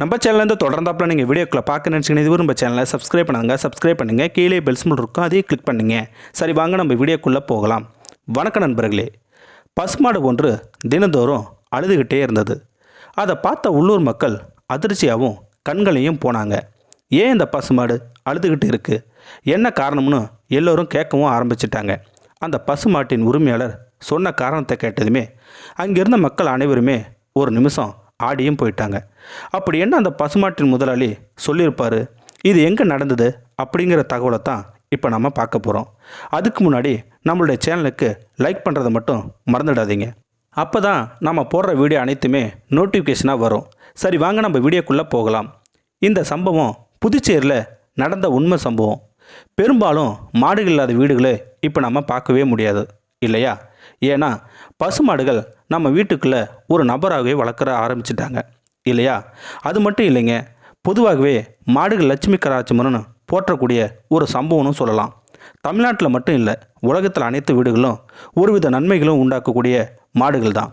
நம்ம சேனல்லேருந்து தொடர்ந்தாப்பில் நீங்கள் வீடியோக்களை பார்க்க நினச்சிங்கன்னா இதுவும் நம்ம சேனலை சப்ஸ்கிரைப் பண்ணுங்கள் கீழே பெல் சிம்பல் இருக்கும் அதையும் கிளிக் பண்ணுங்க. சரி வாங்க நம்ம வீடியோக்குள்ளே போகலாம். வணக்கம் நண்பர்களே. பசுமாடு ஒன்று தினந்தோறும் அழுதுகிட்டே இருந்தது. அதை பார்த்த உள்ளூர் மக்கள் அதிர்ச்சியாகவும் கண்களையும் போனாங்க. ஏன் இந்த பசுமாடு அழுதுகிட்டு இருக்குது, என்ன காரணம்னு எல்லோரும் கேட்கவும் ஆரம்பிச்சிட்டாங்க. அந்த பசுமாட்டின் உரிமையாளர் சொன்ன காரணத்தை கேட்டதுமே அங்கிருந்த மக்கள் அனைவருமே ஒரு நிமிஷம் ஆடியும் போயிட்டாங்க. அப்படி என்ன அந்த பசுமாட்டின் முதலாளி சொல்லியிருப்பார், இது எங்கே நடந்தது அப்படிங்கிற தகவலை தான் இப்போ நம்ம பார்க்க போகிறோம். அதுக்கு முன்னாடி நம்மளுடைய சேனலுக்கு லைக் பண்ணுறதை மட்டும் மறந்துடாதீங்க. அப்போ தான் நம்ம போடுற வீடியோ அனைத்துமே நோட்டிஃபிகேஷனாக வரும். சரி வாங்க நம்ம வீடியோக்குள்ளே போகலாம். இந்த சம்பவம் புதுச்சேரியில் நடந்த உண்மை சம்பவம். பெரும்பாலும் மாடுகள் இல்லாத வீடுகளை இப்போ நம்ம பார்க்கவே முடியாது இல்லையா? ஏன்னா பசுமாடுகள் நம்ம வீட்டுக்குள்ளே ஒரு நபராகவே வளர்க்குற ஆரம்பிச்சிட்டாங்க இல்லையா? அது மட்டும் இல்லைங்க, பொதுவாகவே மாடுகள் லட்சுமி கடாட்சம்னு போற்றக்கூடிய ஒரு சம்பவம்னு சொல்லலாம். தமிழ்நாட்டில் மட்டும் இல்லை, உலகத்தில் அனைத்து வீடுகளும் ஒருவித நன்மைகளும் உண்டாக்கக்கூடிய மாடுகள் தான்.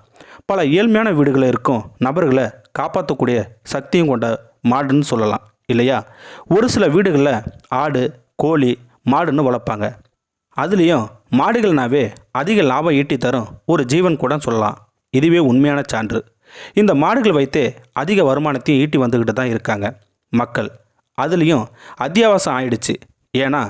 பல ஏழ்மையான வீடுகளில் இருக்கும் நபர்களை காப்பாற்றக்கூடிய சக்தியும் கொண்ட மாடுன்னு சொல்லலாம் இல்லையா? ஒரு சில வீடுகளில் ஆடு, கோழி, மாடுன்னு வளர்ப்பாங்க. அதுலேயும் மாடுகள்னாவே அதிக லாபம் ஈட்டி தரும் ஒரு ஜீவன் கூட சொல்லலாம். இதுவே உண்மையான சான்று. இந்த மாடுகள் வைத்தே அதிக வருமானத்தையும் ஈட்டி வந்துக்கிட்டு தான் இருக்காங்க மக்கள். அதுலேயும் அத்தியாவசியம் ஆயிடுச்சு. ஏன்னா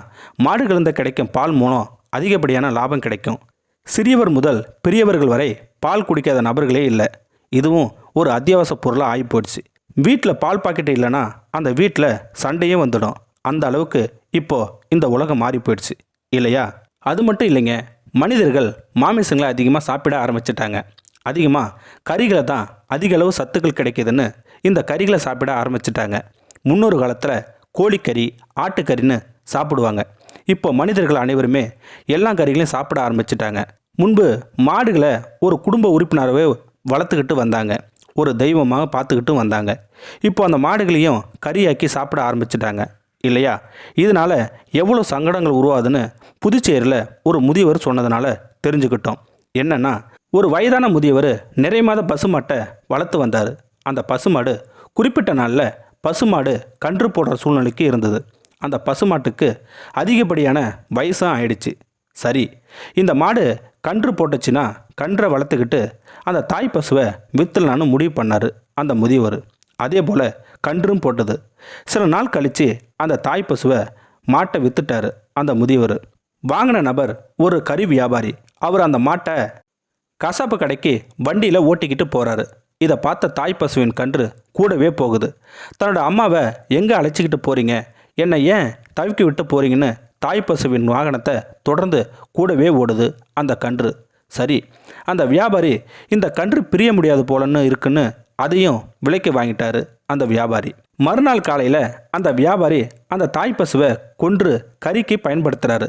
மாடுகளிலிருந்து கிடைக்கும் பால் மூலம் அதிகப்படியான லாபம் கிடைக்கும். சிறியவர் முதல் பெரியவர்கள் வரை பால் குடிக்காத நபர்களே இல்லை. இதுவும் ஒரு அத்தியாவசிய பொருளாக ஆகி போயிடுச்சு. வீட்டில் பால் பாக்கெட்டு இல்லைன்னா அந்த வீட்டில் சண்டையே வந்துடும். அந்த அளவுக்கு இப்போது இந்த உலகம் மாறி போயிடுச்சு இல்லையா? அது மட்டும் இல்லைங்க, மனிதர்கள் மாமிசங்களை அதிகமாக சாப்பிட ஆரம்பிச்சிட்டாங்க. அதிகமாக கறிகளை தான் அதிக அளவு சத்துக்கள் கிடைக்கிதுன்னு இந்த கறிகளை சாப்பிட ஆரம்பிச்சிட்டாங்க. முன்னொரு காலத்தில் கோழிக்கறி, ஆட்டுக்கறின்னு சாப்பிடுவாங்க. இப்போ மனிதர்கள் அனைவருமே எல்லா கறிகளையும் சாப்பிட ஆரம்பிச்சிட்டாங்க. முன்பு மாடுகளை ஒரு குடும்ப உறுப்பினராகவே வளர்த்துக்கிட்டு வந்தாங்க, ஒரு தெய்வமாக பார்த்துக்கிட்டு வந்தாங்க. இப்போ அந்த மாடுகளையும் கறியாக்கி சாப்பிட ஆரம்பிச்சிட்டாங்க இல்லையா? இதனால் எவ்வளோ சங்கடங்கள் உருவாதுன்னு புதுச்சேரியில் ஒரு முதியவர் சொன்னதுனால தெரிஞ்சுக்கிட்டோம். என்னென்னா, ஒரு வயதான முதியவர் நிறைய மாத பசுமாட்டை வளர்த்து வந்தார். அந்த பசுமாடு குறிப்பிட்ட நாளில் பசுமாடு கன்று போடுற சூழ்நிலைக்கு இருந்தது. அந்த பசுமாட்டுக்கு அதிகப்படியான வயசும் ஆயிடுச்சு. சரி, இந்த மாடு கன்று போட்டுச்சுன்னா கன்றை வளர்த்துக்கிட்டு அந்த தாய் பசுவை விற்றுலான்னு முடிவு பண்ணார் அந்த முதியவர். அதே போல் கன்றும் போட்டது. சில நாள் கழித்து அந்த தாய் பசுவை மாட்டை விற்றுட்டார் அந்த முதியவர். வாங்கின நபர் ஒரு கறி வியாபாரி. அவர் அந்த மாட்டை கசாப்பு கடைக்கு வண்டியில் ஓட்டிக்கிட்டு போகிறாரு. இதை பார்த்த தாய் பசுவின் கன்று கூடவே போகுது. தன்னோட அம்மாவை எங்கே அழைச்சிக்கிட்டு போகிறீங்க, என்னை ஏன் தவிக்கி விட்டு போகிறீங்கன்னு தாய் பசுவின் வாகனத்தை தொடர்ந்து கூடவே ஓடுது அந்த கன்று. சரி, அந்த வியாபாரி இந்த கன்று பிரிய முடியாது போலன்னு இருக்குன்னு அதையும் விலைக்கு வாங்கிட்டாரு அந்த வியாபாரி. மறுநாள் காலையில் அந்த வியாபாரி அந்த தாய் பசுவை கொன்று கறிக்கு பயன்படுத்துகிறாரு.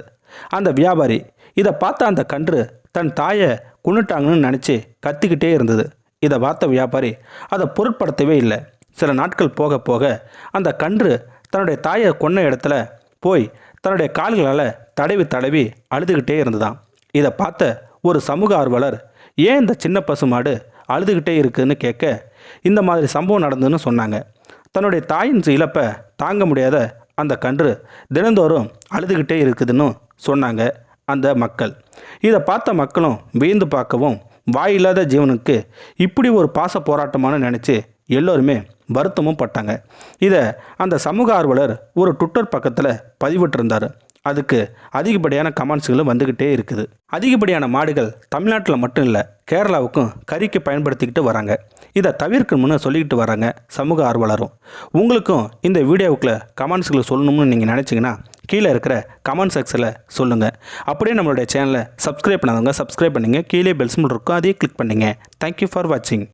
அந்த வியாபாரி இதை பார்த்த அந்த கன்று தன் தாயை கொன்னுட்டாங்கன்னு நினச்சி கத்திக்கிட்டே இருந்தது. இதை பார்த்த வியாபாரி அதை பொருட்படுத்தவே இல்லை. சில நாட்கள் போக போக அந்த கன்று தன்னுடைய தாயை கொன்ன இடத்துல போய் தன்னுடைய கால்களால் தடவி தடவி அழுதுகிட்டே இருந்துதான். இதை பார்த்த ஒரு சமூக ஆர்வலர் ஏன் இந்த சின்ன பசுமாடு அழுதுகிட்டே இருக்குதுன்னு கேட்க, இந்த மாதிரி சம்பவம் நடந்ததுன்னு சொன்னாங்க. தன்னுடைய தாயின் இழப்பை தாங்க முடியாத அந்த கன்று தினந்தோறும் அழுதுகிட்டே இருக்குதுன்னு சொன்னாங்க அந்த மக்கள். இதை பார்த்த மக்களும் வியந்து பார்க்கவும், வாயில்லாத ஜீவனுக்கு இப்படி ஒரு பாச போராட்டமான நினச்சி எல்லோருமே வருத்தமும் பட்டாங்க. இதை அந்த சமூக ஆர்வலர் ஒரு ட்விட்டர் பக்கத்தில் பதிவிட்டிருந்தார். அதுக்கு அதிகப்படியான கமெண்ட்ஸ்களும் வந்துக்கிட்டே இருக்குது. அதிகப்படியான மாடுகள் தமிழ்நாட்டில் மட்டும் இல்லை, கேரளாவுக்கும் கறிக்கு பயன்படுத்திக்கிட்டு வராங்க. இதை தவிர்க்கணும்னு சொல்லிக்கிட்டு வராங்க சமூக ஆர்வலரும். உங்களுக்கும் இந்த வீடியோவுக்குள்ள கமெண்ட்ஸ்களை சொல்லணும்னு நீங்கள் நினச்சிங்கன்னா கீழே இருக்கிற கமெண்ட் செக்ஷனில் சொல்லுங்கள். அப்படியே நம்மளுடைய சேனலை சப்ஸ்கிரைப் பண்ணாதவங்க சப்ஸ்கிரைப் பண்ணுங்கள். கீழே பெல் சிம்பல் இருக்கும், அதையே கிளிக் பண்ணுங்கள். தேங்க்யூ ஃபார் வாட்சிங்.